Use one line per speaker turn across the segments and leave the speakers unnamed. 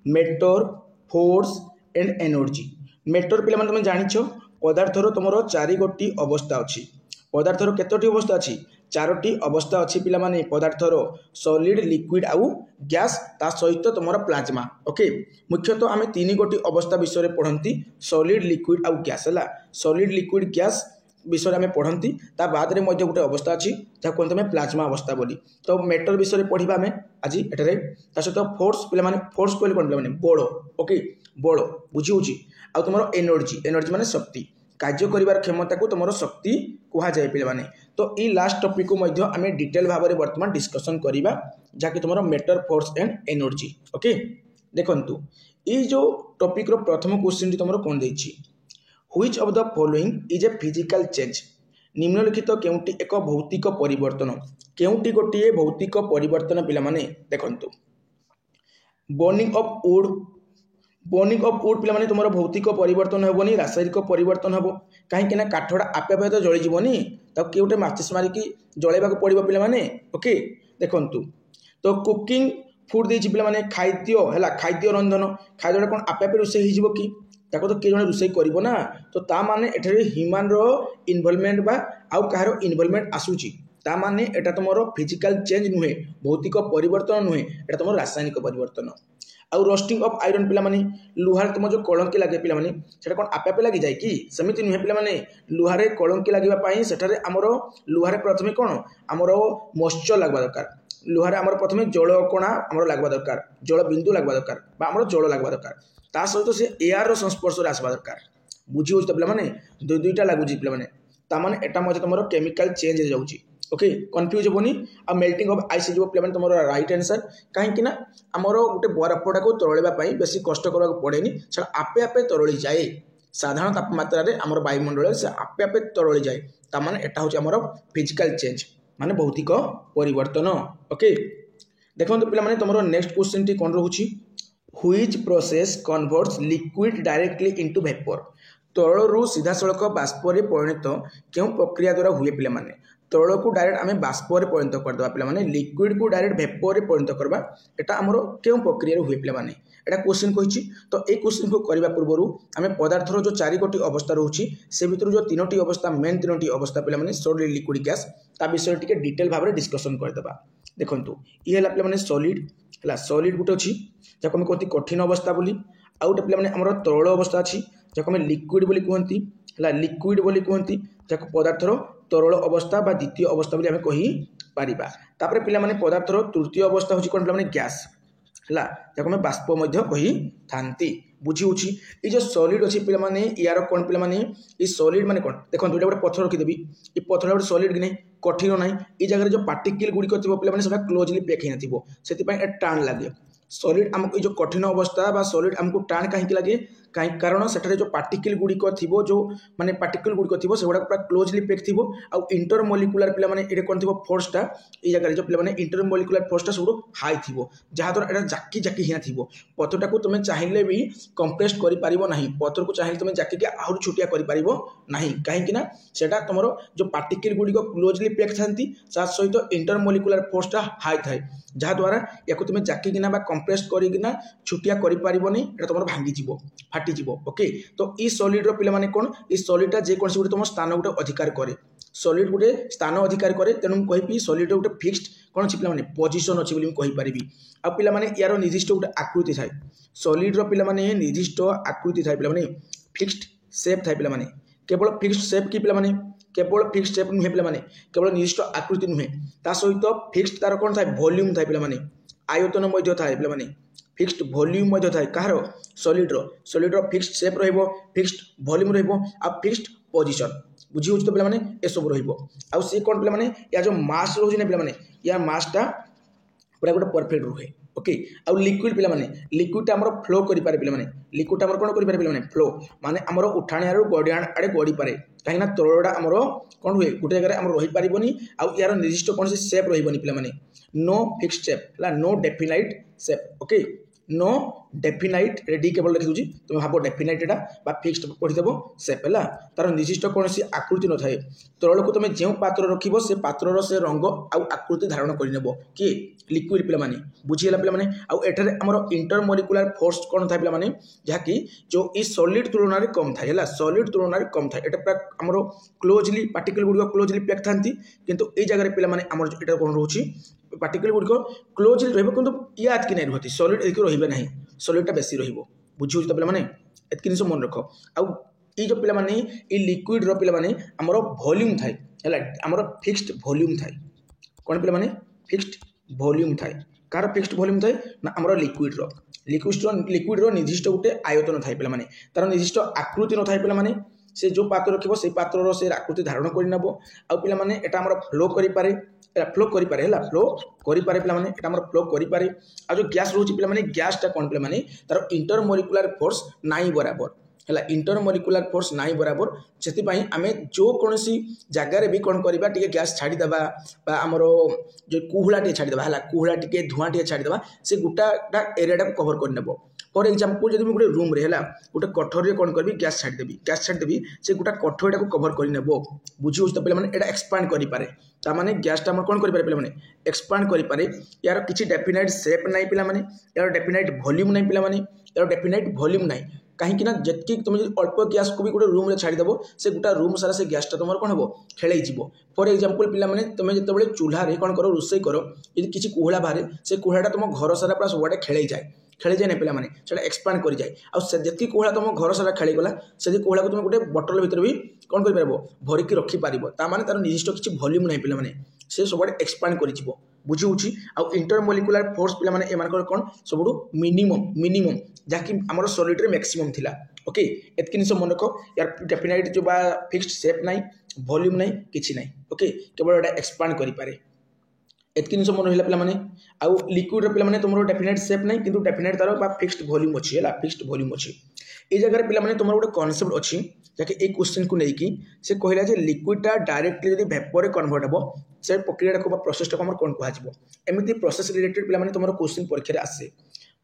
Matter force and energy. Matter पे तुम जान पदार्थर तुम चारि गोटी अवस्था अच्छी। पदार्थर केतोटी अवस्था अच्छी? चारोटी अवस्था अच्छी पिलामाने पदार्थर सॉलिड लिक्विड आउ गैस ता सहित तुम प्लाज्मा। ओके, मुख्यतः आम तीन गोटी अवस्था विषय पढ़ती सॉलिड लिक्विड आउ गैस है। सॉलिड लिक्विड गैस विषय में पढ़ती ता बाद में गोटे अवस्था अच्छी जहाँ कहते हैं प्लाज्मा अवस्था बोली। तो मेटर विषय पढ़ा आम आज एठारे ता सहित फोर्स पे फोर्स कहले कौन पे बल। ओके, बल बुझी होची। आ तुम एनर्जी, एनर्जी माने शक्ति, कार्य करिवार क्षमता को तुम शक्ति कह जाए पे। तो ये लास्ट टॉपिक को आम डिटेल भाव में बर्तमान डिस्कसन करवा जहाँकि तुम matter force and energy. Okay, देखंतु ये जो टॉपिक रो प्रथम क्वेश्चन तुम कौन देछि, which of the following is a physical change. निम्नलिखित केउटी एक भौतिक परिवर्तन, केउटी गोटे भौतिक परिवर्तन पिला माने देखंतु। Burning of would, burning of would पिला माने तुमरो भौतिक परिवर्तन हेबोनी, रासायनिक परिवर्तन हेबो। कहीं काठटा आपे आपे तो जली जीवनी, तब किए गोटे माचिस मारिकी जलैबा को पड़ो पिला माने। ओके, देखंतु तो कुकिंग फूड देछि पिला माने खाद्य हैला, खाद्य रंधन, खाद्यटा कोन आपे आपे रोसे हिजिबो कि ताको तो किए जने रोसे करिवो ना। तो ता माने एठारे ह्यूमन रो इन्वॉल्वमेंट बा आउ कहारो इन्वॉल्वमेंट आसुची, ता माने एटा तुमरो फिजिकल चेंज नुहे, भौतिक परिवर्तन नुहे, एटा तुमरो रासायनिक परिवर्तन। आउ रोस्टिंग ऑफ आयरन पिला माने लुहार तुम जो कलंकी लगे पिला माने सेटा कोन आपे आपे लागि जाय कि, सेमिति नुहे पिला माने। लुहारे कलंकी लागिबा पई सेठारे हमरो लुहारे प्रथमे कोन हमरो मॉइस्चर लागबा दरकार। लुहारे हमरो प्रथमे जल कोणा हमरो लागबा दरकार, जल बिंदु लागबा दरकार बा हमरो जल लागबा दरकार। ता सहित से एयर रो संस्पर्श रे आसबा दरकार। बुझी होछ त पिला माने, दुईटा लागुची पिला माने, ता माने एटा मते तुमरो केमिकल चेंज हो जाउची। ओके, कंफ्यूज होबोनी। आ मेल्टिंग ऑफ आइस जो पिला माने तुमरो राइट आंसर। काहे कि ना हमरो गोटे बरफटा को तरळेबा पई बेसी कष्ट करबा पड़ेनी, सेटा आपे आपे तरळी जाए। साधारण तापमात्रा रे हमरो वायुमंडल से आपे आपे तरळी जाए। ता माने एटा होची हमरो फिजिकल चेंज माने भौतिक परिवर्तन। ओके, देखो पिला माने तुमरो नेक्स्ट क्वेश्चन टी कोन रहउची, which process converts liquid directly into vapour. तरल सीधा सड़क बाष्प परिणत क्यों प्रक्रिया द्वारा हुए पिला माने। तरल को डायरेक्ट आम बाष्प परिणत करदे पिला माने, लिक्विड को डायरेक्ट वेपर परिणत करबा एटा हमरो क्यों प्रक्रिया हुए पिला माने, एटा क्वेश्चन कहिछि। तो ए क्वेश्चन को करबा पूर्व आम पदार्थर जो चारि गोटी अवस्था रहउछि से भितर जो तीनोटी अवस्था मेन तीनोटी अवस्था पिला माने सॉलिड लिक्विड गैस ता विषय टिके डिटेल भाव में डिस्कसन करदबा। देखंतु ये हला पिला माने सॉलिड हला, सॉलिड गुटे अछि जाको हम कहती कठिन अवस्था बोली। आउ गोटे पिला माने हमरो तरल अवस्था अछि जाको हम लिक्विड बोली कहती हला, लिक्विड बोली कहती जाको पदार्थर तरल अवस्था बा द्वितीय अवस्था बोली हम कहि पारिबा। तापर पिला माने पदार्थर तृतीय अवस्था होछि कोन पिला माने गैस हला, जाको हम बाष्प मध्य कहि थांती। बुझी होछि। ए जो सॉलिड अछि पिला माने यार कोन पिला माने ई सॉलिड माने कोन देखंतु एटा गोटे पत्थर रखि देबी, ई पत्थर गोटे सॉलिड कि नै कठिन नै। ई जगह जो पार्टिकल गुडी थिबो पिला माने सेटा क्लोजली पैक हिना थिबो, सेति पय ए टाण लागे। सॉलिड हमको जो कठिन अवस्था बा सॉलिड हमको टाण कहीं लगे, कहीं कारण सेठारे जो पार्टिकल गुड़िक थी जो माने पार्टिकल गुड़िक थी से पूरा क्लोजली पैक थी। आउ इंटर मॉलिक्यूलर पिला माने एटा कोन थी फोर्सटा ए जगह जो पिला माने इंटर मॉलिक्यूलर फोर्सटा सब हाई थी, जहाँ द्वारा एटा जाकी जाकी हिना थी। पत्थरटा को तुम चाहिए भी कंप्रेस करि पारिबो नाही, पत्थर को चाहिए तुम जाकी के आहुरी छुटिया करि पारिबो नाही, कहीं ना सेटा तुमरो जो पार्टिकल गुड़िक क्लोजली पैक थांती सा सहित इंटर मॉलिक्यूलर फोर्सटा हाई थाए, जहाँ द्वारा या तुम जाकी किना बा कंप्रेस करिकिना छुटिया करि पारिबोनी, एटा तुमरो भांगी जीवो फाटी जीवो। ओके, तो ई सॉलिड रो पिला माने कोन ई सॉलिडटा जे कोन से गुटे तुम स्थान गुटे अधिकार करे, सॉलिड गुटे स्थान अधिकार करे। तेनु कहिपि सॉलिड गुटे फिक्स्ड कोन अछि पिला माने पोजीशन अछि बोली कहि परिबी। आ पिला माने यार निर्दिष्ट गुटे आकृति थाए, सॉलिड रो पिला माने निर्दिष्ट आकृति थाए, पिला माने फिक्स्ड शेप थाए। पिला माने केवल फिक्स्ड शेप की पिला माने केवल फिक्स्ड शेप नुहे पिला माने, केवल निर्दिष्ट आकृति नुहे, ता सहित फिक्स्ड तार कोन थाए वॉल्यूम थाए पिला माने, आयतन मध्य थाए पिला माने, फिक्स्ड वॉल्यूम मध्य थाए। कहारो सॉलिड रो फिक्स्ड शेप रहइबो, फिक्स्ड वॉल्यूम रहइबो आ फिक्स्ड पोजीशन। बुझी होछ तो पिला माने ए सब रहइबो। आ से कोन पिला माने या जो मास रहउछि ने पिला माने या मासटा पूरा गोटे परफेक्ट रुहे। ओके, आ लिक्विड पिला माने लिक्विडटा हमर फ्लो करि पारे पिला माने, लिक्विडटा हमर कोन करि पारे पिला माने फ्लो माने हमर उठाणे आरो गडियाण आडे गडी पारे, काहे ना तरलडा हमर कोन हुए गुटे जगह हमर रहि पारिबोनी। आ यार निर्दिष्ट कोन से शेप रहिबोनी पिला माने, नो फिक्स्ड शेप ला, no definite shape. Okay, no definite D केवल लिखि दूची तुम भाव डेफिनाइट एटा बा फिक्स्ड पढ़ीदेव सेप है तार निर्दिष्ट कौन आकृति न थाए तरल को तुम जो पात्र रखिबो से पात्रर से रंग आउ आकृति धारण करनेब किए लिक्विड पे माने बुझीगला पे माने आउ एठारे हमर इंटरमोलिकुलर फोर्स कौन थाए पे माने जहाँकि जो ई सॉलिड तुलना रे कम थाए सॉलिड तुलना रे कम थाए एटा पूरा हमर क्लोजली पार्टिकल गुडी क्लोजली पैक थांती किंतु ए जगह पे माने हमर एटा कोन रहउची पार्टिकल गुडी क्लोजली रहबो किंतु याद कि नै रहती सॉलिड एकी रहिबे नाही सॉलिडटा बेसी रहिबो बुझिउ त पे माने एतकी निस मन रख आउ ई जो पे माने ई लिक्विड रो पे माने हमर वॉल्यूम थाए हैला हमर फिक्स्ड वॉल्यूम थाए कोन पे माने फिक्स्ड वॉल्यूम थाए कार फिक्स्ड वॉल्यूम थाए ना हमर लिक्विड रो निर्दिष्ट गोटे आयतन थाए पे माने तार निर्दिष्ट आकृति न थाए पे माने से जो पात्र रखिबो से पात्रर से आकृति धारण करि नबो आ पे माने एटा हमर फ्लो करि पारे फ्लो करि पारे हैला फ्लो करि पारे पे माने एटा हमर फ्लो करि पारे आ जो गैस रहउची पे माने गैस टा कोन पे माने तार इंटरमोलिकुलर फोर्स नाई बराबर है इंटरमोलिकुलर फोर्स नाई बराबर से आम जो कौन सी जगार भी कौन करवा टे गैस छाड़ीदेवा आमर जो कुहुला टे छाड़ीदेवा है कुहुला टे धुआं टे छाड़ीदेवा से गोटा एरिया को कवर करनेब फॉर एग्जांपल जब गोटे रूम रे है गोटे कठोर कौन करी गैस छाड़देवी से गोटा कठोर को कवर करनेब बुझी तो पे यहाँ एक्सपांड करें ताने गैसटा कौन करें पे एक्सपांड करें यार किसी डेफिनाइट सेप ना पे यार डेफिनाइट वॉल्यूम ना पे यार डेफिनाइट वॉल्यूम ना कहीं जितकी तुम अल्प गैस को भी गोटे रूम में छाड़ीदेव से गोटा रूम सारा से गैसटा तुम कौन हम खेल फॉर एग्जांपल पे तुम जो चूल्हे कौन कर रोसे कर यदि किसी कुहला बाहर से कुहलाटा तुम घर सारा पूरा सबुआडे खेल जाए ना पे एक्सपांड कर जाए आती कुहला तुम घर सारा खेलीगला से कुहला को तुम गोटे बटल भर भी कौन कर भरिकी रखिपार तार निर्दिष्ट किसी वॉल्यूम ना पे से सबुआडे एक्सपांड कर बुझी होची आउ इंटरमोलिकुलर फोर्स पे माने एमानकर कोन सबुडु मिनिमम जाकि हमर सॉलिड रे मैक्सिमम थिला ओके एतकिन सब मन रखो यार डेफिनाइट जो बा फिक्स्ड शेप नाही वॉल्यूम नाही किछि नाही ओके केवल एटा एक्सपांड करि पारे एतकिन सब मन हिला पे माने आउ लिक्विड रे पे माने तुमरो डेफिनाइट शेप नाही किंतु डेफिनाइट तारो बा फिक्स्ड वॉल्यूम अछि हला फिक्स्ड वॉल्यूम अछि ए जगह रे पे माने तुमरो गोटे कांसेप्ट अछि जाके ए क्वेश्चन को लेकी से कहला जे लिक्विडटा डायरेक्टली यदि वेपर रे कन्वर्ट हेबो से प्रक्रिया को प्रोसेस को कौन कह एमती प्रोसेस रिलेटेड पे तुम क्वेश्चन परीक्षा आसे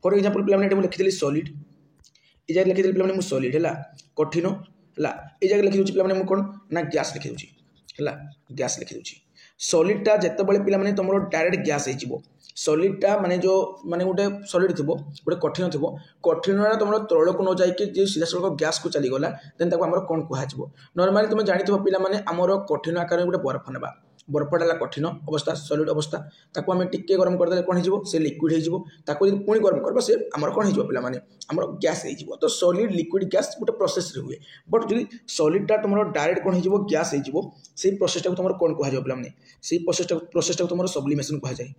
फॉर एग्जांपल पे लिखिदेली सॉलिड ये जगह लिखिदेली पे सॉलिड है कठिन है ये जगह लिखिदे पे कौन ना गैस लिखिदे है गैस लिखिदे सॉलिडटा जिते बड़े पे तुम डायरेक्ट गैस हो सॉलिडटा माने जो माने गोटे सॉलिड थी गोटे कठिन थी कठिन तुम तौल को न जाकि सीधा सड़क गैस को चलीगला देन आम कौन कह नॉर्मली तुम जानी पे आमर कठिन आकार गोटे बर्फ ना बर्फटा कठिन अवस्था सॉलिड अवस्था ताको आम टिके गरम करदे कौन हो लिक्विड हो पुणी गरम कर से आमर कौन हो पे आमर गैस हो तो सॉलिड लिक्विड गैस गोटे प्रोसेस हुए बट जो सॉलिडटा तुम डायरेक्ट कौन हो गैस हो प्रोसेस तुम कौन कह पे प्रोसेस तुम सब्लिमेशन कहुए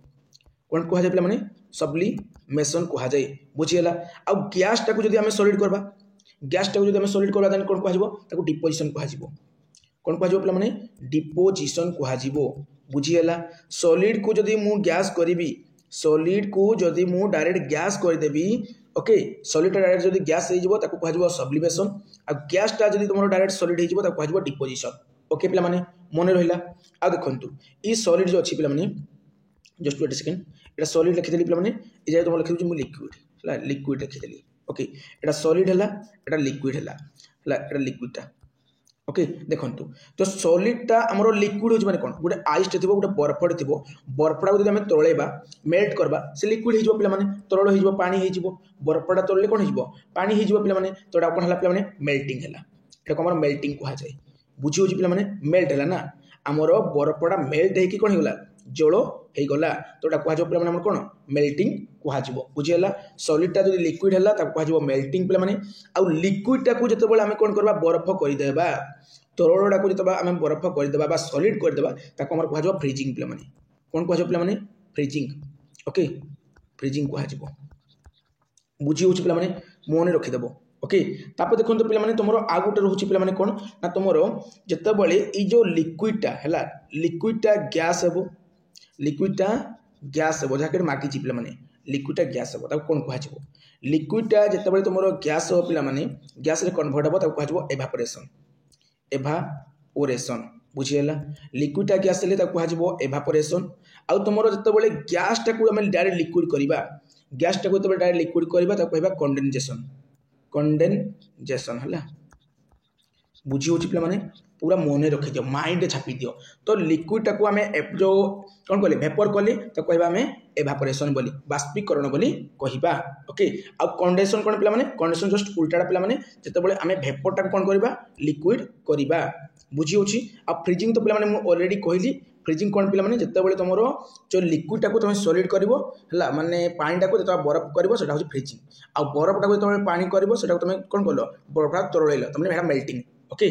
कौन कहुए पे सब्लिमेशन कहुए बुझीगला आउ गैसटा को जब आम सॉलिड करवा गैसटा को जब सॉलिड करवा देन कौन कह डिपोजिशन कह कौन कह पे डिपोजिशन कह बुझीगला सॉलिड को जदि मु गैस करी सॉलिड को जदि मु डायरेक्ट गैस करदेवी ओके सॉलिड डायरेक्ट जदि गैस हो कह सब्लिमेशन आ गैसटा जदि तुम डायरेक्ट सॉलिड हो कह डिपोजिशन ओके पे मन रहा आ देखु ये सॉलिड जो अच्छी पे जस्ट वेट सेकेंड ये सॉलिड लिखिदेली पे ये तुम लिखी मुझे लिक्विड लिक्विड लिखिदेली ओके ये सॉलिड है ये लिक्विड है लिक्विडटा ओके देखु तो सॉलिडटा आमर लिक्विड हो माने कौन गोटे आइसटे थी गोटे बर्फटे थी बर्फटा को जब तौलेबा मेल्ट करवा से लिक्विड हो पे तरल हो पानी हो बर्फटा तौले कौन हो पानी हो पे तो कौन है पे मेल्टिंग है ये आम मेल्टिंग कहुए बुझी हो पे मेल्ट है ना आमर बर्फटा मेल्ट होगी कौन होगा जल होगला तो कह पे कौन मेल्टिंग कह बुझीगला सॉलिडटा जो लिक्विड है कह मेल्टिंग पे आउ लिक्विडटा को जो आम कौन करवा बर्फ करदेबा तरलटा को जो आम बर्फ करदेबा सॉलिड करदेबा कह फ्रीजिंग पे कौन कह पे फ्रीजिंग ओके फ्रीजिंग कह बुझी हो पे मन रखिदेव ओके तापर देखो पे तुम आ गोटे रोचे पे कौन ना तुम जितेबाला ये जो लिक्विडटा है लिक्विडटा गैस हे लिक्विडटा गैस हे जहाँ मागिची पे लिक्विडटा गैस हे कौन कह लिक्विडटा जितेबाला तुम गैस हो पे गैस कन्वर्ट हे कह एभापोरेशन एभापोरेशन बुझीगला लिक्विडटा गैस हेल्ले कह एभापोरेशन आउ तुम जितेबाला गैसटा को आम डायरेक्ट लिक्विड करवा गैस टाको जो डायरेक्ट लिक्विड करवा कहवा कंडेनसेशन कंडेनसेशन है बुझी हो पे पूरा मन रखी दियो माइंड छापी दियो तो लिक्विड टाको आम जो कौन कहले भेपर कले तो कहवा आम एभापोरेशन बोली बाष्पीकरण बोली कहवा ओके आ कंडेंसेशन कौन पे कंडेंसेशन जस्ट उल्टा पे जिते आम भेपर टाको कौन करवा लिक्विड करवा बुझी होची आ फ्रीजिंग तो पे ऑलरेडी कहली फ्रीजिंग कौन पे जिते तुम जो लिक्विड टाको तुम सॉलिड कर माने पानी टाको जो बरफ कर फ्रीजिंग आ बरफ टाको जो पानी कर तुम कौन कल बरफा तरल तुम मेल्टिंग ओके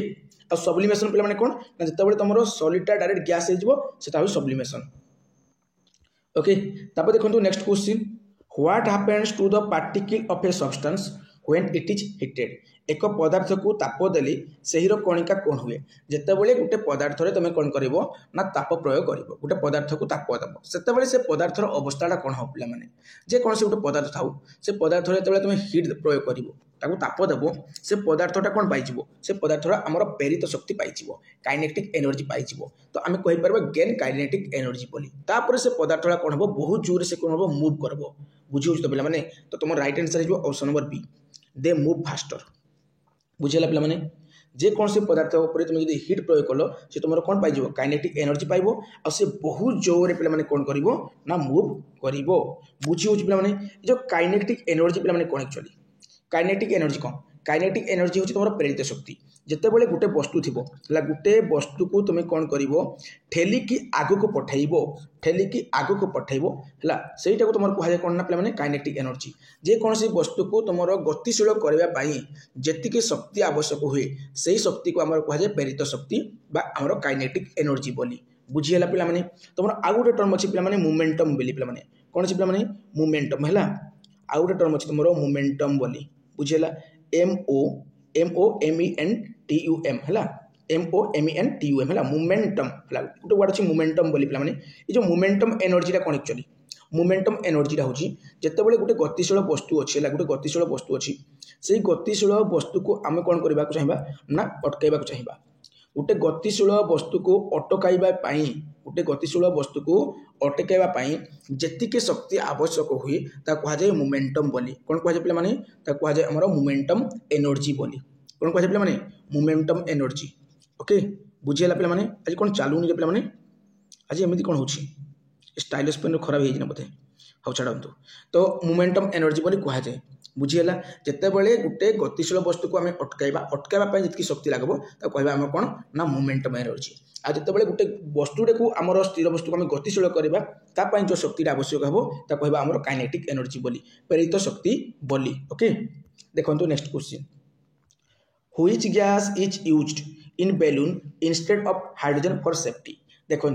आ सब्लिमेशन पे कौन ना जिते तुम सॉलिडटा डायरेक्ट गैस हो सब्लिमेशन ओके तापर देखो next question what happens to the particle of a substance when it is heated एक पदार्थ को ताप देली सेहीर कणिका कौन हुए जितेबाला गोटे पदार्थ तुम कौन कर ना ताप प्रयोग कर गोटे पदार्थ को ताप दब से पदार्थर अवस्था कौन हो पे जेकोसी गोटे पदार्थ था से पदार्थ जो तुम हिट प्रयोग कर ताप देव से पदार्थटा कौन पाइब से पदार्थ आमर प्रेरित शक्ति पाइब काइनेटिक एनर्जी पाइब तो आम कहीपर गेन काइनेटिक एनर्जी बोली तापर से पदार्थटा कौन हम बहुत जोर से कौन हम मुव कर बुझे तो पे तो तुम राइट आंसर हो ऑप्शन नंबर बी दे मुव फास्टर बुझेगा पे जेकोसी पदार्थ तुम जो हिट प्रयोग कल से तुम कौन पाइब काइनेटिक एनर्जी पाइब आ बहुत जोर पे कौन कर मुव कर बुझी हो पे जो काइनेटिक एनर्जी पे कौन एक्चुअली काइनेटिक एनर्जी कौन काइनेटिक एनर्जी हूँ तुम प्रेरित शक्ति जितेबाला गोटे वस्तु थी गोटे वस्तु को तुम कौन कर ठेलिकी आग को पठेब ठेलिकी आग को पठेब है सहीटा तुम कहुए कौन ना पे काइनेटिक एनर्जी जेकोसी वस्तु को तुम गतिशील करने जी शक्ति आवश्यक हुए से शक्ति को आम कहुए प्रेरित शक्ति आमर काइनेटिक एनर्जी बोली बुझीगला पे तुम आउ गोटे टर्म अच्छी पे मोमेंटम बोली पे कौन अच्छी पे मोमेंटम है आउ गोटे टर्म अच्छी तुम मोमेंटम बोली बुझेगा MOMENTUM है MOMENTUM है मोमेंटम है गोटे वर्ड अच्छी मोमेंटम बोली पे ये जो मोमेंटम एनर्जीटा कौन एक्चुअली मोमेंटम एनर्जीटा हूँ जितेबाला गोटे गतिशील वस्तु अच्छी है गोटे गतिशील वस्तु अच्छी से गतिशील वस्तु को आम कौन करने चाहिए ना अटकैवा चाहिए गोटे गतिशील वस्तु को अटकैवाई गोटे गतिशील वस्तु को अटकैवाई जी शक्ति आवश्यक हुए कहुए मोमेंटम बोली कौन कहुए पे कहुए आम मोमेंटम एनर्जी बोली कौन कहुए पे मोमेंटम एनर्जी ओके बुझीगला पे आज कौन चलूनी पे आज एमती कौन हो स्टाइलिश पेन खराब हो बोधे हाँ छाड़ू तो मोमेंटम एनर्जी बोली कहुए बुझीगला जितेबाला गोटे गतिशील वस्तु को आम अटकैवाई जी शक्ति लगे कहवा आम कौन ना मोमेंटम एनर्जी आ जितेबाला गोटे वस्तुटे को आम स्थिर वस्तु को आम गतिशील करवा जो शक्ति आवश्यक हो कहवा आम काइनेटिक एनर्जी बोली प्रेरित शक्ति बोली ओके देखो next question which gas is used in balloon instead of hydrogen for safety देखु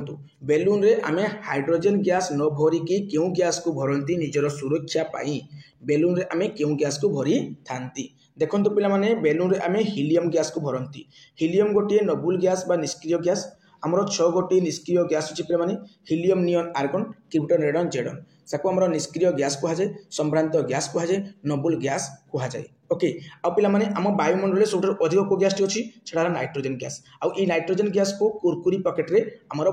बेलून रे आमे हाइड्रोजन गैस न भरिकी क्यों गैस को भरती निजर सुरक्षा पाई बेलून रे आमे क्यों गैस को भरी थांती देखो पे बेलून रे आमे हीलियम गैस को भरती हीलियम गोटे नोबल गैस बा निष्क्रिय गैस आमर 6 गोटी निष्क्रिय गैस अच्छे पे helium neon argon krypton radon जेडन साको आमर निष्क्रिय गैस कहुए संभ्रांत गैस कहुए नोबल गैस कहुए ओके आ पे आम वायुमंडल सब अधिक को गैस अच्छी से नाइट्रोजन गैस आउ नाइट्रोजन गैस को कुरकुरी पकेट्रे आमर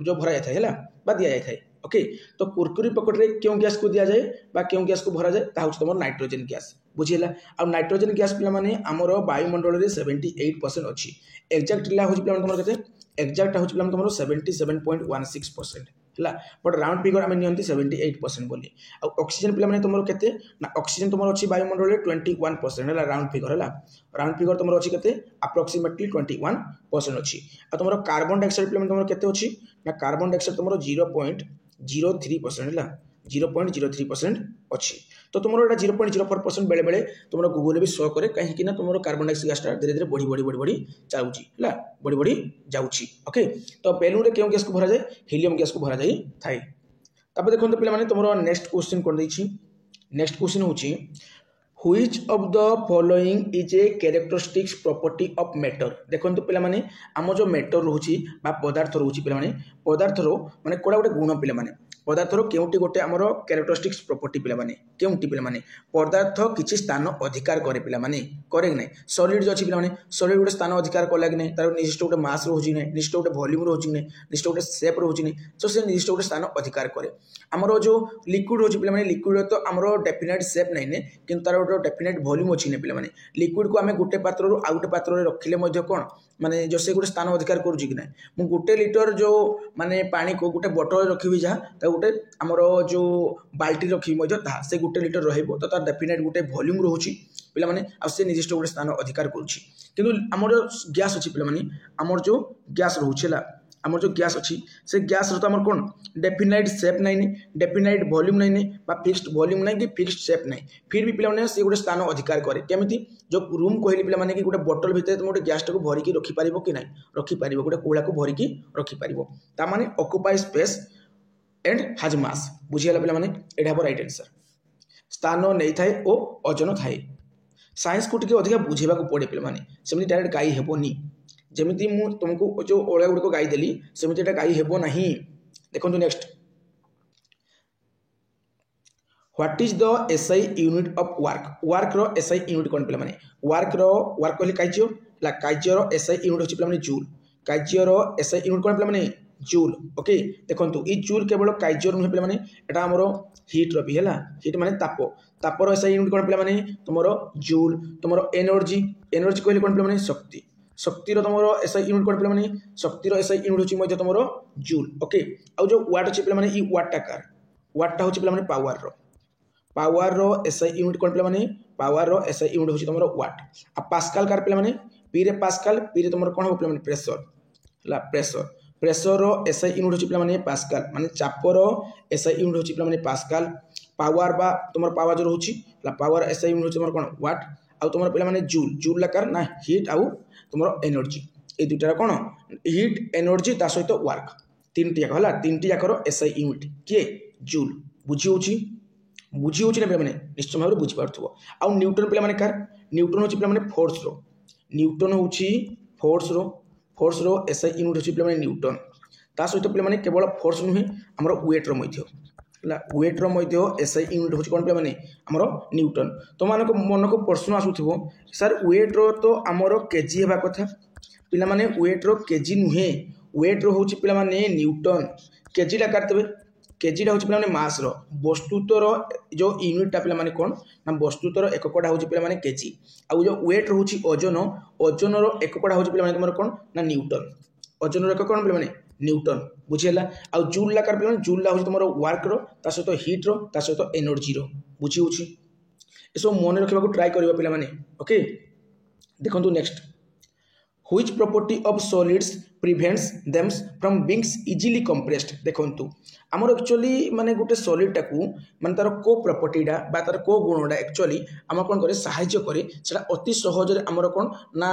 जो भरा जाए है दि जाए ओके तो कुरकुरी पकेट्रे क्यों गैस को दि जाए क्यों गैस को भरा जाए तुम नाइट्रोजन गैस बुझीगला आ नाइट्रोजन गैस पे आमर वायुमंडल 78% अच्छी एक्जाक्ट हूँ पे तुम के एक्जाक्ट हूँ पे तुम 77.16% है बट राउंड फिगर आम नियंती 78% बोली ऑक्सीजन पे तुम के ऑक्सीजन तुम अच्छी वायुमंडल 21% है राउंड फिगर तुम अच्छी के अप्रोक्सीमेटली 21% अच्छी आ तुम कार्बन डाइऑक्साइड पे तुम के अच्छी ना कार्बन डाइऑक्साइड तुम 0.03% है 0.03% अच्छी तो तुम 0.04% बेले बेले तुम गूगल भी शो करे कहीं तुम कार्बन डाइऑक्साइड गैसटा धीरे धीरे बढ़ी जाऊँगी है बढ़ी जाऊँगी ओके तो बेलून रे क्यों गैस को भरा जाए हीलियम गैस को भरा जाए थाए तापर देखो पे तुम नेक्स्ट क्वेश्चन कौन नेक्स्ट क्वेश्चन हूँ which of the following is A characteristics property of matter देखो पे आम जो मैटर रोचे पदार्थ रोचे पे पदार्थर माने कौड़ा गोटे गुण पे पदार्थर केउटी गोटे आमर कैरेक्टरिस्टिक्स प्रॉपर्टी पिला माने केउटी पिला माने पदार्थ किछि स्थान अधिकार करे पिला माने करे नै सॉलिड जो अछि पिला माने सॉलिड गोटे स्थान अधिकार कला कि नै तार निर्दिष्ट गोटे मास रहउछि नै निर्दिष्ट गोटे वॉल्यूम रहउछि नै निर्दिष्ट गोटे शेप रहउछि नै तो से निर्दिष्ट गोटे स्थान अधिकार करे आमर जो लिक्विड रहउछि पिला माने लिक्विड तो आमर डेफिनेट शेप नै नै किंतु तार गोटे डेफिनेट वॉल्यूम अछि नै पिला माने लिक्विड को आमे गोटे पात्र रु आ गोटे पात्र रे रखिले मध्ये कोन माने जो से गोटे स्थान अधिकार करूछि कि नै मु गोटे लिटर जो माने पानी को गोटे बोतल रखिबि जा ता गोटे आमर जो बाल्टी रखी मध्ये ता से गोटे लिटर रहइबो तो तार डेफिनेट गोटे वॉल्यूम रहउछि पिला माने आ से निर्दिष्ट गोटे स्थान अधिकार करूछि किंतु आमर गैस अछि पिला माने आमर जो गैस रहउछिला आमर जो गैस अच्छी से गैस तो आमर कौन डेफिनाइट शेप नहीं डेफिनाइट वॉल्यूम नहीं बा फिक्स्ड वॉल्यूम नहीं कि फिक्स्ड शेप नहीं फिर भी पिला से गोटे स्थान अधिकार करे केमिति जो रूम कहली पिला माने कि गोटे बोतल भितर तुम गोटे गैस टाको भरिकी रखी पारिबो कि नहीं रखी पारिबो गोटे कोला को भरिकी रखी पारिबो ता माने occupy space and has mass बुझियाला पिला माने एटा हबो राइट आंसर स्थान नहीं थाए ओ ओजन थाए साइंस को टिके अधिक बुझेबा को पड़े पिला माने सेमि डायरेक्ट गाई हेबोनी जमीती मु तुमको जो ओळा गुडी को गाई देली सेमिति एटा गाई हेबो नाही देखो next what is the SI unit of work work रो एसआई यूनिट कोन पिला माने वर्क कहली कार्य ला कार्य रो एसआई यूनिट होची पिला माने जूल कार्य रो एसआई यूनिट कोन पिला माने जूल ओके देखंतु ई जूल केवल कार्य रो पिला माने एटा हमरो हीट रो भी हैला हीट माने ताप ताप रो एसआई यूनिट कोन पिला माने तुमरो जूल तुमरो एनर्जी एनर्जी कहली कोन पिला माने शक्ति शक्ति रो तुमरो एसआई यूनिट कोन पिला माने शक्ति रो एसआई यूनिट होची मध्ये तुमरो जूल ओके आ जो वाट होची पिला माने ई वाट टाकार वाट होची पिला माने पावर रो एसआई यूनिट कोन पिला माने पावर रो एसआई यूनिट होची तुमरो वाट आ पास्कल कार पिला माने पी रे तुमरो कोन हो पिला माने प्रेशर ला प्रेशर रो एसआई यूनिट होची पिला माने पास्कल माने चाप रो एसआई यूनिट होची पिला माने पास्कल पावर बा तुमरो पावर जो होची ला पावर एसआई यूनिट होची तुमरो कोन वाट आ तुमरो पिला माने जूल जूल लाकार ना हीट आउ तुमरो एनर्जी ए दुटा कोन हीट एनर्जी ता सहित वर्क तीनटी जाक हला तीनटी जाक रो एसआई यूनिट के जूल बुझी होची ना पिला माने निश्चय भाव बुझी पारथबो आ न्यूटन पिला माने कार न्यूटन होची पिला माने फोर्स रो न्यूटन होची फोर्स रो एसआई यूनिट होची पिला माने न्यूटन ता सहित पिला माने केवल फोर्स नुहे हमरो वेट रो मध्य ला वेट रो मध्य एसआई यूनिट होची कोन पिला माने हमरो न्यूटन तो मानको मन को प्रश्न आसुथिबो सर वेट रो तो हमरो केजी हेबा कथा पिला माने वेट रो केजी नुहे वेट रो होची पिला माने न्यूटन केजी ला करतबे केजी ला होची पिला माने मास रो वस्तुतर जो यूनिट टा पिला माने कोन ना वस्तुतर एककटा होची पिला माने केजी आ जो वेट रो होची ओजन रो एककटा होची पिला माने तुमरो कोन ना न्यूटन ओजन रो एकक कोन पिला माने न्यूटन बुझियला आ जूल ला कर पिला माने जूल ला होची तुमरो वर्क रो ता सहित हीट रो ता सहित एनर्जी रो बुझी होची एसो मन रखबा को ट्राई करबा पिला माने ओके देखंतु next Which property of solids prevents them from being easily compressed देखंतु हमर एक्चुअली माने गोटे सॉलिड टाकू माने तार को प्रॉपर्टीडा बा तार को गुणडा एक्चुअली हम कोन करे सहाय्य करे सेटा अति सहज रे हमर कोन ना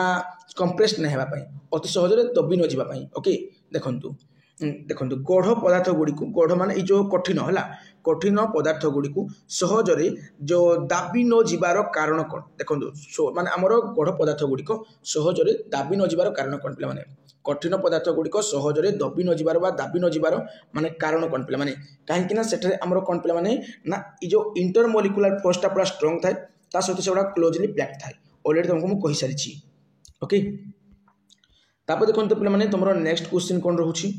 कंप्रेस्ड नै हेबा पई अति सहज रे दबी न जिबा पई ओके देखंतु गढ़ पदार्थ गुडी को गढ़ माने जो कठिन हला कठिन पदार्थ गुडी को सहज रे जो दाबी न जिबार कारण कोन देखंतु माने हमर गढ़ पदार्थ गुडी को सहज रे दाबी न जिबार कारण कोन पिला माने कठिन पदार्थ गुडी को सहज रे दबी न जिबार बा दाबी न जिबार माने कारण कोन पिला माने काहे कि ना सेठरे हमर कोन पिला माने ना ई जो इंटरमोलिकुलर फोर्सटा पूरा स्ट्रांग थाए ता सहित सेडा क्लोजली पैक्ड थाए ऑलरेडी तुमको मु कहि सारिछि ओके तापर देखंतु पिला माने तमरो नेक्स्ट क्वेश्चन कोन रहउछि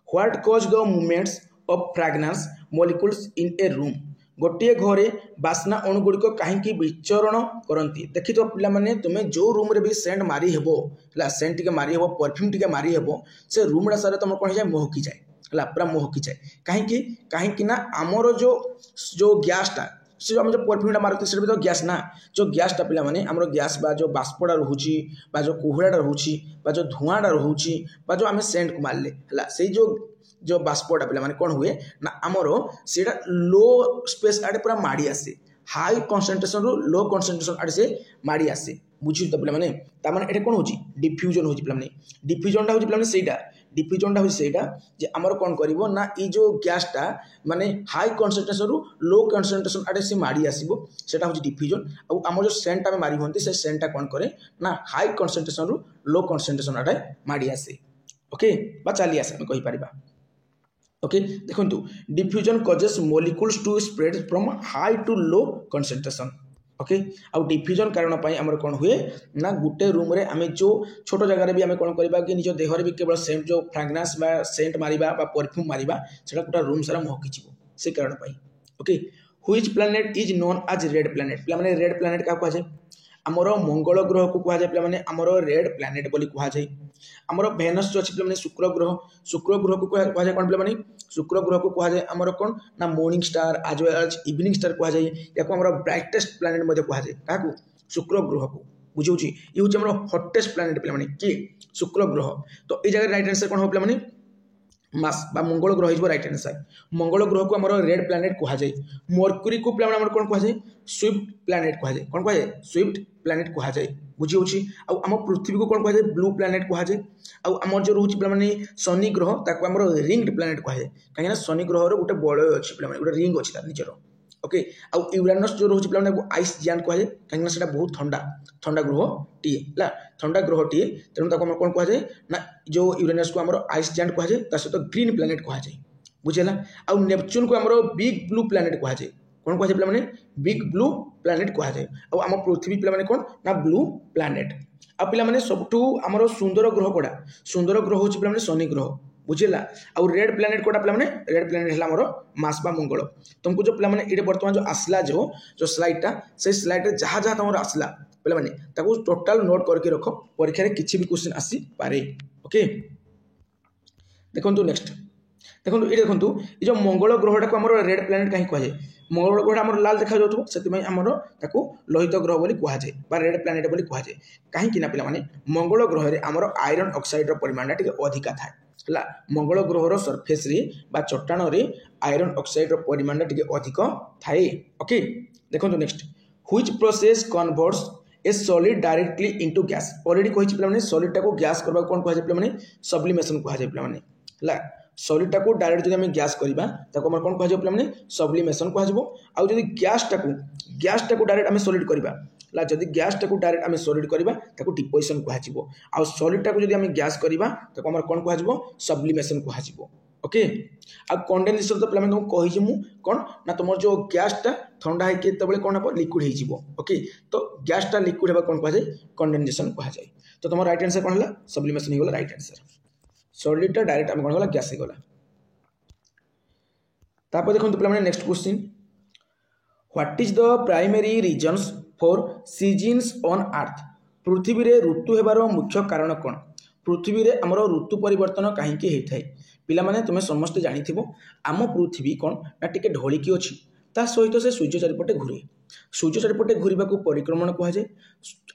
What cause the movements of fragrance molecules in a room गोटे घरे बास्ना अणु गुड़िक कहीं विचरण करती देखी तो पिला माने तुम्हें जो रूम रे भी सेंट मारी हेबो हला सेंट टिके मारी हेबो परफ्यूम टिके मारी हेबो से रूम रा सारे तुम कोन जाय महकी जाय हला पूरा महकी जाय कहीं ना हमरो जो गैस टा से हम जो परफ्यूम टा मारते से भी तो गैस ना जो गैस टा पिला माने हमरो गैस बा जो बाष्पडा रहउची बा जो कुहुड़ाडा रहउची बा जो धुआंडा रहउची बा जो हमें सेंट को मारले हला से जो बाष्पडा पिला माने कोन हुए ना हमरो सेटा लो स्पेस आडे पूरा माडी आसे हाई कंसंट्रेशन रो लो कंसंट्रेशन आडे से माडी आसे बुझी तो पिला माने ता माने एटा कोन होची डिफ्यूजन होची पिला माने डिफ्यूजन टा होची पिला माने सेटा डिफ्यूजन टा होची सेटा जे हमरो कोन करिवो ना ई जो गैस टा माने हाई कंसंट्रेशन रो लो कंसंट्रेशन आडे से माडी आसीबो सेटा होची डिफ्यूजन आ हमर जो सेंट टा में मारी होंती से सेंट टा कोन करे ना हाई कंसंट्रेशन रो लो कंसंट्रेशन आडे माडी आसे ओके बा चली आसे हम कहि परिबा ओके देखो diffusion causes molecules to spread from high to low concentration okay आउ डिफ्यूजन कारण आमर कौन हुए ना गोटे रूम रे आम जो छोट जगह भी आम कौन करवा कि निज देहर भी केवल सेंट जो फ्राग्रेंस सेंट मारिबा परफ्यूम मारिबा सेटा गोटा रूम सारा महकी से कारण okay which planet is known as red planet पे रेड प्लैनेट क्या कहुए आमर मंगल ग्रह को कहुए पे आमर रेड प्लैनेट बोली कहुए आमर भेनस जो अच्छे पे शुक्र ग्रह को कहुए कौन पे शुक्र ग्रह को कहुए आमर कौन ना मॉर्निंग स्टार आज वेल एज इवनिंग स्टार कहुए या ब्राइटेस्ट प्लैनेट कहुए क्या शुक्र ग्रह को बुझे ये हूँ आम हटेस्ट प्लैनेट पे किए शुक्र ग्रह तो ये जगह राइट आंसर कौन हो पे मास बा मंगल ग्रह हो राइट आंसर मंगल ग्रह को आमर रेड प्लैनेट कहुए मर्क्यूरी को पे कौन कहुए स्विफ्ट प्लैनेट कहुए कौन कहुए स्विफ्ट प्लैनेट कहुए बुझे आम पृथ्वी को कौन कहुए ब्लू प्लैनेट कहुए आमर जो रोचे पे शनि ग्रह ताको आमर रिंग्ड प्लैनेट कहुए कहीं शनि ग्रह गोटे बलय अच्छी पे गोटे रिंग अच्छी तार निजर ओके आउ यूरानस जो रोचे पे आइस जायंट कहुए कहीं बहुत ठंडा ठंडा ग्रह टीए ठंडा ग्रह टीए तेणु ताको कौन कहुए ना जो यूरानस को आमर आइस जायंट कहुए सहित ग्रीन प्लैनेट कहुए बुझेगा आउ नेपच्यून को आमर बिग ब्लू प्लैनेट कहुए कौन कहुए पे बिग ब्लू प्लैनेट कहुए आम पृथ्वी पे कौन ना ब्लू प्लैनेट आ पे सब आमर सुंदर ग्रह कौटा सुंदर ग्रह हूँ पे शनि ग्रह बुझेगा आउ रेड प्लैनेट कौटा पे रेड प्लैनेट है आमर मास बा मंगल तुमको जो पे ये बर्तमान जो आसला जो स्लाइडटा से स्लाइड जहाँ जहाँ तुम आसला पे टोटाल नोट करके रख परीक्षा किसी भी क्वेश्चन आसी पारे ओके देखो नेक्स्ट देखो ये देखो ये जो मंगल ग्रहटा को आमर रेड प्लैनेट कहीं कहुए मंगल ग्रहटा आमर लाल देखा जाऊँ से आमर ताको लोहित ग्रह बोली कहुए रेड प्लैनेट बोली कहुए कहीं पे मंगल ग्रह में आमर आयरन ऑक्साइड परिमाण टी अधिका थाए है मंगल ग्रहर सरफेस रे बा चट्टाण रे आयरन ऑक्साइड परिमाण टी अधिक थाए ओके देखो next which process converts A solid directly into gas already कही पे सॉलिड टाको गैस करबा कौन कहुए पे सब्लिमेशन कहुए पे सॉलिड टाको डायरेक्ट जब गैस करवा ताको कौन कहुए पे सब्लिमेशन कहुए आउ जब गैस टाको डायरेक्ट आम सॉलिड करवा जदि गैस टाको डायरेक्ट आम सॉलिड करवा ताको डिपोजिशन कहुए आउ सॉलिड टाको जदि आम गैस करवा ताको आम कौन कहुए सब्लिमेशन कहुए ओके आ कंडेनसेशन तो पे तुमको कही मु कौन ना तुम जो गैसटा ठंडा है कौन हम लिक्विड हो ओके तो गैसटा लिक्विड होगा कौन कहुए कंडेनसेशन कहुए तो तुम राइट आंसर कौन है सब्लिमेशन हो राइट आंसर सॉलिडटा डायरेक्ट आम कौन गला गैस हो गला देखो पे next question what is the primary reasons for seasons on earth पृथ्वी रे ऋतु हेबार मुख्य कारण कौन पृथ्वी रे आमर ऋतु परिवर्तन कहीं होता है पिलामाने तुम्हें समस्ते जानी आम पृथ्वी कौन ना टिके ढलिकी अच्छी ता सहित से सूर्य चारिपटे घूरे सूर्य चारिपटे घूरने को परिक्रमण कहुए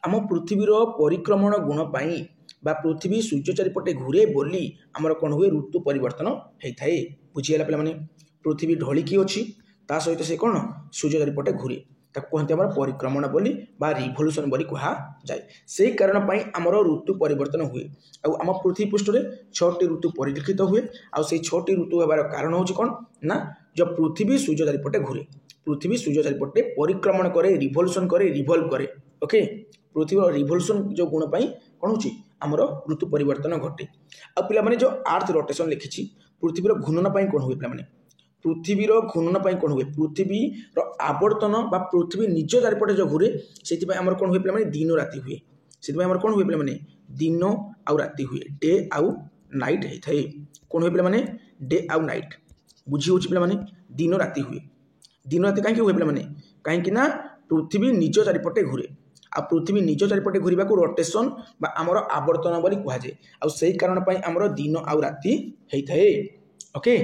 आम पृथ्वीर परिक्रमण गुण पाई बा पृथ्वी सूर्य चारिपटे घूरे बोली आमर कौन हुए ऋतु परिवर्तन होता है बुझीगला पे पृथ्वी ढलिकी अच्छी ता सहित से कौन सूर्य चारिपटे घूरे कहते आम परिक्रमण बोली बा रिभोल्यूशन बोली कह जाए से कारण आमर ऋतु परिवर्तन हुए आम पृथ्वी पृष्ठ में 6टी ऋतु परिलक्षित हुए आ 6टी ऋतु होबार कारण हूँ कौन ना जो पृथ्वी सूर्य चारिपटे घूरे पृथ्वी सूर्य चारिपटे परिक्रमण करे रिभोल्यूशन करे रिभल्व करे ओके पृथ्वी रिभोल्यूशन जो गुण पाई कौन हो आमर ऋतु परिवर्तन घटे आ पे जो अर्थ रोटेशन लिखी पृथ्वीर घूर्णन कौन हुए पे पृथ्वीर घूर्णन कौन हुए पृथ्वीर आवर्तन बा पृथ्वी निज चारिपटे जो घूरे से कौन हुए पे दिन राति हुए से कौन हुए पे दिन आउ राति हुए डे आउ नाइट होता है कौन हुए पे डे आउ नाइट बुझी हो पे दिन राति हुए दिन राति कहीं हुए पे कहीं पृथ्वी निज चारिपटे घूरे आ पृथ्वी निज चारिपटे घूरने को रोटेशन बा आमर आवर्तन बोली कहुए आ से कारण आमर दिन आउ राति होता है ओके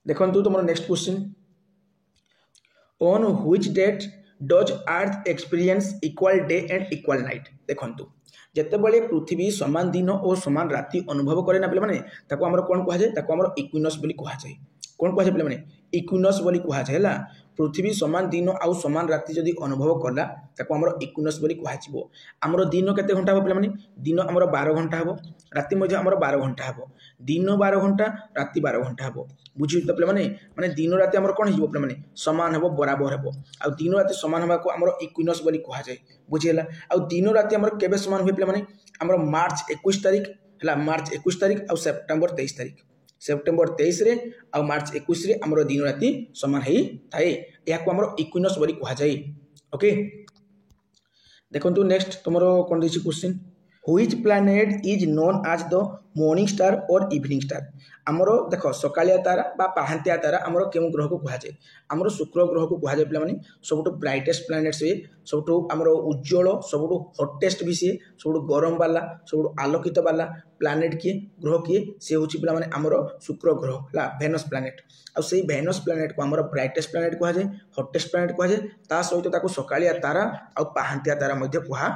देखो तुम next question on which date does earth experience equal day and equal night देखो जितेबाला पृथ्वी समान दिन और समान राति अनुभव करे ना पे आमर कौन कहुए आमर इक्विनोक्स बोली कहुए कौन कहुए पे इक्विनोक्स बोली कहुए पृथ्वी समान दिन आउ समान राति जदि अनुभव कला आमर इक्विनोक्स बोली कहुए आमर दिन केते घंटा हे पे दिन आमर 12 घंटा हे राति आमर 12 घंटा हे दिन 12 घंटा राति 12 घंटा हे बुझी तो पे माने दिन राति आमर कौन हो पे सामान हे बराबर हे आ दिन राति सामान होगा को आमर इक्विनोक्स बोली कहुए बुझीगला आ दिन राति आमर केबे सामान हुए पे आमर मार्च 21 तारिख है मार्च 21 तारिख आ सेप्टेम्बर 23 तारिख सेप्टेम्बर 23 रे आ मार्च 21 रे हमरो दिन राति समान हेई थाए या को हमरो इक्विनोक्स बोली कहा जाय। ओके देखंतु नेक्स्ट तुमरो कोन दिछि question which planet is known as the morning star और इवनिंग स्टार आमर देख सकालिया तारा बा पाहांतिया तारा आमर केउ ग्रह को कहा जाए आमर शुक्र ग्रह को कहा जाए पे सबुठ ब्राइटेस्ट प्लैनेट से सबुठ आमर उज्जवल सबुठ हटेस्ट भी सी सबुठ गरम वाला सबुठ आलोकित वाला प्लैनेट किए ग्रह किए सी हूँ पे आमर शुक्र ग्रह है भेनस प्लैनेट आई भेनस प्लैनेट को आमर ब्राइटेस्ट प्लैनेट कहा जाए हटेस्ट प्लैनेट कहा जाए ता सहित सकालिया तारा आ पाहांतिया तारा कहा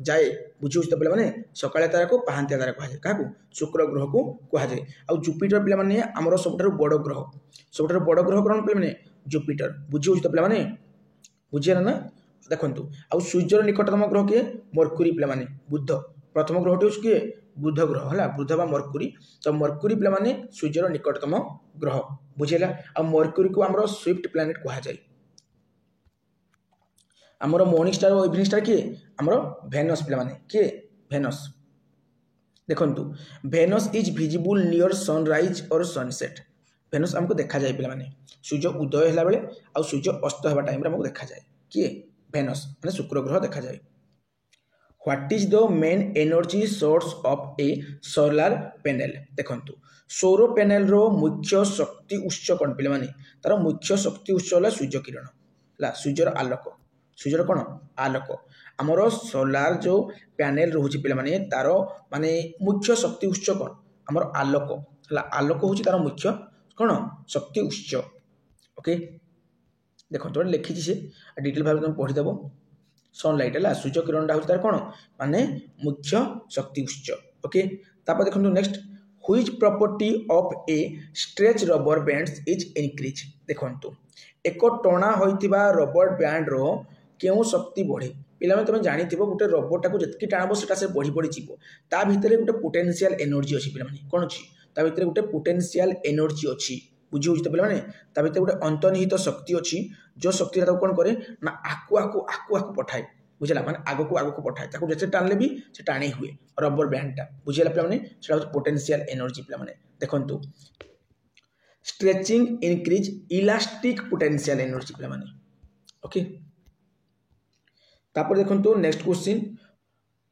जाए बुझे तो पे सकाले तारा को पाहांतिया तारा कहा जाए क्या शुक्र ग्रह को कहा जाए आ जुपिटर पे आमर सब बड़ ग्रह सब बड़ ग्रह कौन पे जुपिटर बुझे तो पे बुझे ना देखु आ सूर्यर निकटतम ग्रह किए मर्क्यूरी पे बुध प्रथम ग्रहटी हूँ किए बुध ग्रह है बुध बा मर्क्यूरी तो मर्क्यूरी पे सूर्यर निकटतम ग्रह बुझेगा आ मर्क्यूरी को आमर स्विफ्ट प्लैनेट कहा जाए आमर मॉर्निंग स्टार और इवनिंग स्टार किए आमर भेनस पे किए भेनस देखंतु Venus is visible near sunrise और सनसेट भेनस आमको देखा जाए पे सूर्य उदय होला बेले आ सूर्य अस्त होगा टाइम आमको देखा जाए किए भेनस माने शुक्र ग्रह देखा जाए what is the main energy source of A solar panel देखंतु सौर पैनल रो मुख्य शक्ति उत्स कौन पे तार मुख्य शक्ति उत्स है सूर्य किरण है सूर्यर आलोक सूर्यर कौन आलोक आमर सोलार जो पैनल रोचे पे तार माने मुख्य शक्ति उत्स कौन आमर आलोक है आलोक हूँ तार मुख्य कौन शक्ति उत्स ओके देखो लिखी से डिटेल भाव तुम पढ़ीदेव सनलाइट है सूर्य किरणटा हूँ तार कौन माने मुख्य शक्ति उत्स ओके तापर देखो next which property of A stretch rubber bands is increase देखो एक टणा होइतिबा रबर बैंड रो केउ शक्ति बढ़े पे तुम जानी गोटे रबर टाक जितकी टाणब से बढ़ी बढ़ी जीव ता भितर गोटे पोटेंशियल एनर्जी अच्छी पे कौन अच्छी ता भितर गोटे पोटेंशियल एनर्जी अच्छी बुझी तो पे ता भितर गोटे अंतर्निहित शक्ति अच्छी जो शक्ति कौन करे ना आकु आकु आकु आकु पठाए बुझला माने आगो को पठाए ताको जैसे टाणले भी से टाणी हुए रबर बैंडटा बुझेला पे पोटेंशियल एनर्जी पे देखंतु stretching increase elastic potential energy पे ओके तापर देखंतु next question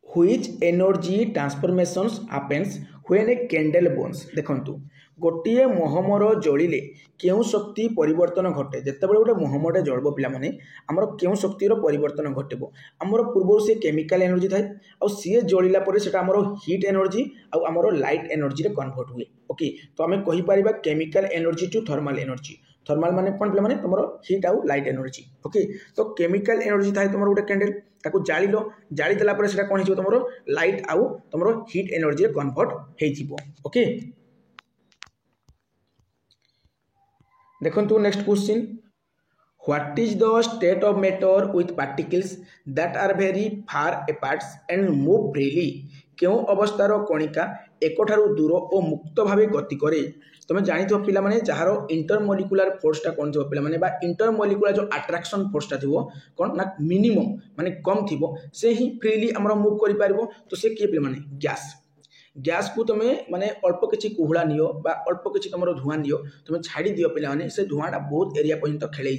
which energy transformations happens when a candle Burns देखंतु गोटे मोहमर जलिले केउ शक्ति परिवर्तन घटे जितेबाला गोटे मोहमटे जलब पे आमर केउ शक्तिर परिवर्तन घटब आमर पूर्व से केमिकल एनर्जी थाए आ सी जलिला से आमर हीट एनर्जी आमर लाइट एनर्जी रे कन्वर्ट हुए ओके तो आम कहीपर chemical energy to thermal energy thermal माने कौन पे तुम हीट आउ लाइट एनर्जी ओके तो केमिकल एनर्जी थाए तुम गोटे कैंडल ताको जालिल जाली देला परे सेटा कोन हिजो तुम लाइट आउ तुम हीट एनर्जी रे कन्वर्ट हे जिवो ओके देखंतु next question what is the state of matter with particles that are very far apart and move freely केउ अवस्थार कणिका एकठारु दूर और मुक्त भाव गति करे तुम जानी पे जार इंटरमोलिकुलर फोर्सटा कौन थो पे इंटरमोलिकुलर जो अट्राक्शन फोर्सटा थो कौन ना मिनिमम माने कम थी से ही फ्रीली आमर मूव कर तो से किए पे गैस गैस को तुम माने अल्प किसी कुहड़ा नियो बा अल्प किसी तुम धुआं नियो तुम छाड़ी दियो पे से धुआंटा बहुत एरिया पर्यटन खेल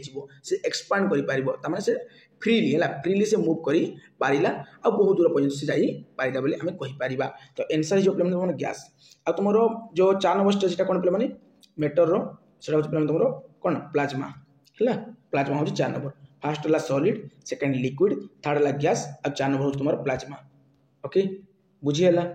से एक्सपांड कर से फ्रीली है फ्रीली से मूव कर पारा आ बहुत दूर पर्यटन से जापारा बोली आम कहीपर तो एनसर जो पे गैस आ तुम जो 4 नंबर स्टेज कौन पे मैटर रो तुम कौन प्लाज्मा है प्लाज्मा हूँ 4 नंबर फास्ट है सॉलिड सेकेंड लिक्विड थर्ड है गैस आ 4 नंबर हूँ तुम प्लाज्मा ओके बुझीगला।